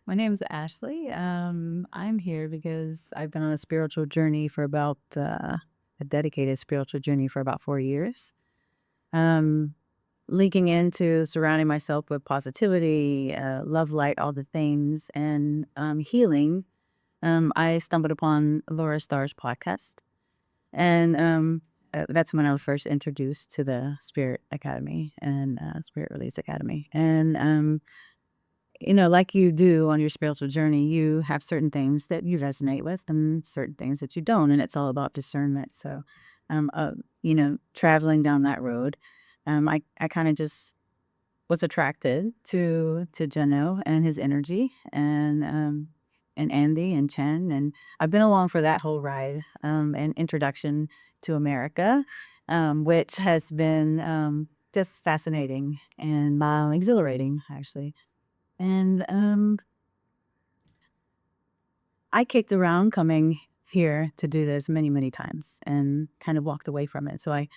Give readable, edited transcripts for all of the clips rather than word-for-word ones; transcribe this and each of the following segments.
My name's Ashley. I'm here because I've been on a spiritual journey for about a dedicated spiritual journey for about 4 years. Um, Linking into surrounding myself with positivity, love, light, all the things, and healing. I stumbled upon Laura Starr's podcast, and that's when I was first introduced to the Spirit Academy and Spirit Release Academy, and like you do on your spiritual journey, you have certain things that you resonate with and certain things that you don't. And it's all about discernment. So, um, uh, traveling down that road, I kind of just was attracted to Jeno and his energy and Andy and Chen. And I've been along for that whole ride and introduction to America, which has been just fascinating and exhilarating, actually. And I kicked around coming here to do this many, many times and kind of walked away from it. So I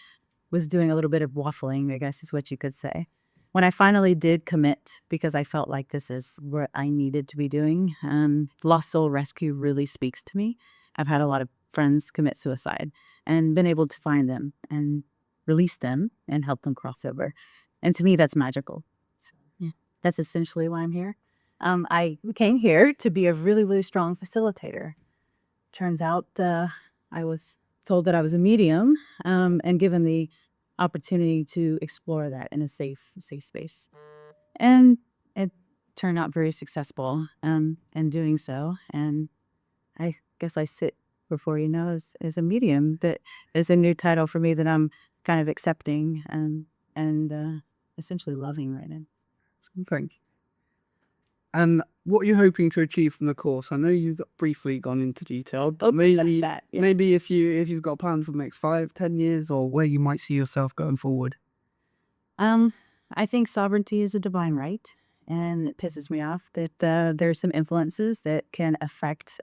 was doing a little bit of waffling, I guess is what you could say. When I finally did commit, because I felt like this is what I needed to be doing, Lost Soul Rescue really speaks to me. I've had a lot of friends commit suicide and been able to find them and release them and help them cross over. And to me, that's magical. So, yeah, that's essentially why I'm here. I came here to be a really, really strong facilitator. Turns out I was told that I was a medium and given the opportunity to explore that in a safe space. And it turned out very successful in doing so. And I guess I sit before you know as a medium. That is a new title for me that I'm kind of accepting and essentially loving right now. Thank you. And what are you hoping to achieve from the course? I know you've briefly gone into detail, but maybe Yeah. maybe if you've got a plan for the next 5, 10 years, or where you might see yourself going forward. Um, I think sovereignty is a divine right, and it pisses me off that there's some influences that can affect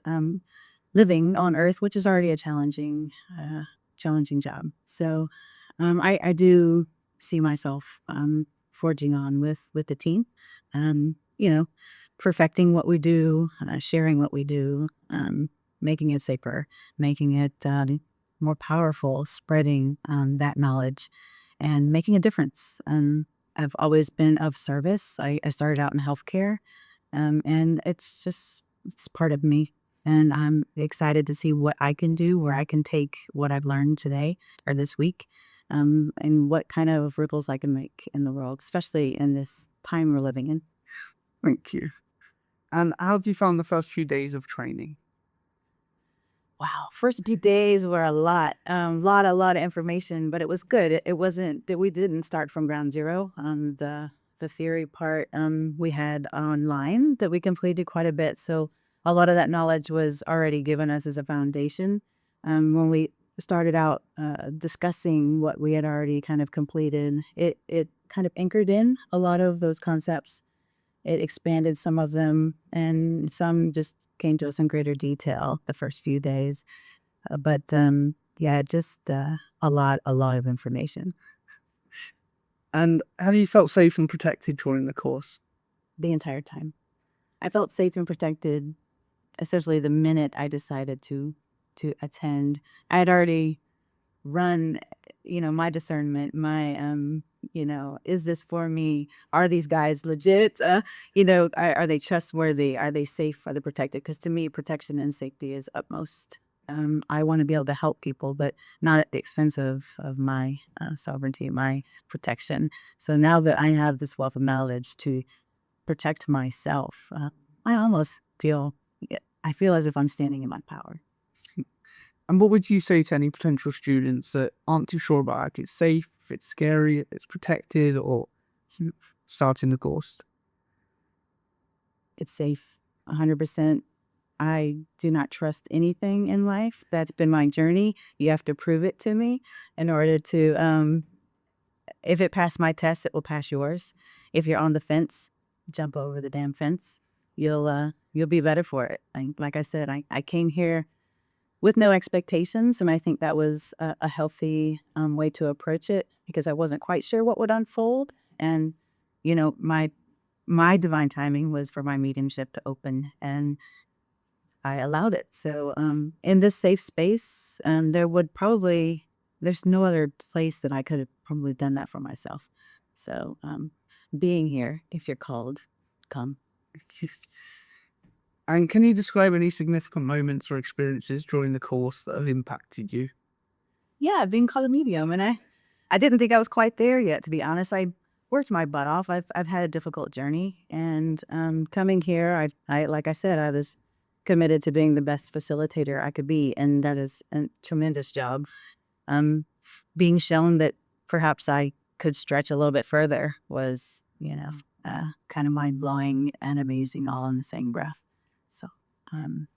living on Earth, which is already a challenging job. So, I do see myself forging on with the team, um, you know, perfecting what we do, sharing what we do, making it safer, making it more powerful, spreading that knowledge and making a difference. I've always been of service. I started out in healthcare, and it's part of me. And I'm excited to see what I can do, where I can take what I've learned today or this week, and what kind of ripples I can make in the world, especially in this time we're living in. Thank you. And how have you found the first few days of training? Wow, first few days were a lot, a lot of information, but it was good. It wasn't that we didn't start from ground zero. The theory part we had online that we completed quite a bit, so a lot of that knowledge was already given us as a foundation. When we started out discussing what we had already kind of completed, it kind of anchored in a lot of those concepts. It expanded some of them, and some just came to us in greater detail the first few days. But yeah, just a lot of information And have you felt safe and protected during the course? the entire time. I felt safe and protected essentially the minute I decided to attend. I had already run, my discernment, my is this for me? Are these guys legit? Are they trustworthy? Are they safe? Are they protected? Because to me, protection and safety is utmost. I want to be able to help people, but not at the expense of my sovereignty, my protection. So now that I have this wealth of knowledge to protect myself, I almost feel, I feel as if I'm standing in my power. And what would you say to any potential students that aren't too sure about if it's safe, if it's scary, if it's protected, or starting the course? It's safe, 100%. I do not trust anything in life. That's been my journey. You have to prove it to me in order to, if it passed my test, it will pass yours. If you're on the fence, jump over the damn fence. You'll be better for it. Like I said, I came here with no expectations, and I think that was a healthy way to approach it because I wasn't quite sure what would unfold. And, my my divine timing was for my mediumship to open, and I allowed it. So, in this safe space, there's no other place that I could have probably done that for myself. So, being here, if you're called, come. And can you describe any significant moments or experiences during the course that have impacted you? Yeah, being called a medium, and I didn't think I was quite there yet, to be honest. I worked my butt off. I've had a difficult journey, and coming here, I like I said, I was committed to being the best facilitator I could be, and that is a tremendous job. Um, being shown that perhaps I could stretch a little bit further was, kind of mind blowing and amazing all in the same breath. So, um,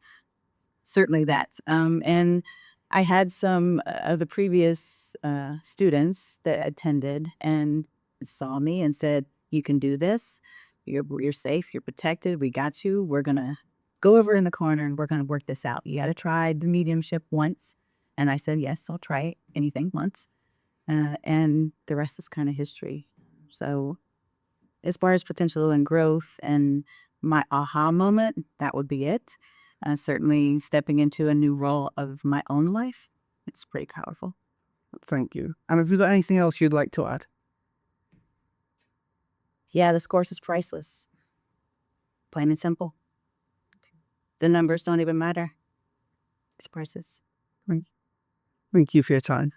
certainly that. And I had some of the previous students that attended and saw me and said, "You can do this. You're safe. You're protected. We got you. We're gonna go over in the corner and we're gonna work this out. You got to try the mediumship once." And I said, "Yes, I'll try it. Anything once." And the rest is kind of history. So as far as potential and growth and my aha moment, that would be it. Certainly stepping into a new role of my own life, it's pretty powerful. Thank you. And have you got anything else you'd like to add? Yeah, this course is priceless. Plain and simple. The numbers don't even matter. It's priceless. Thank thank you for your time.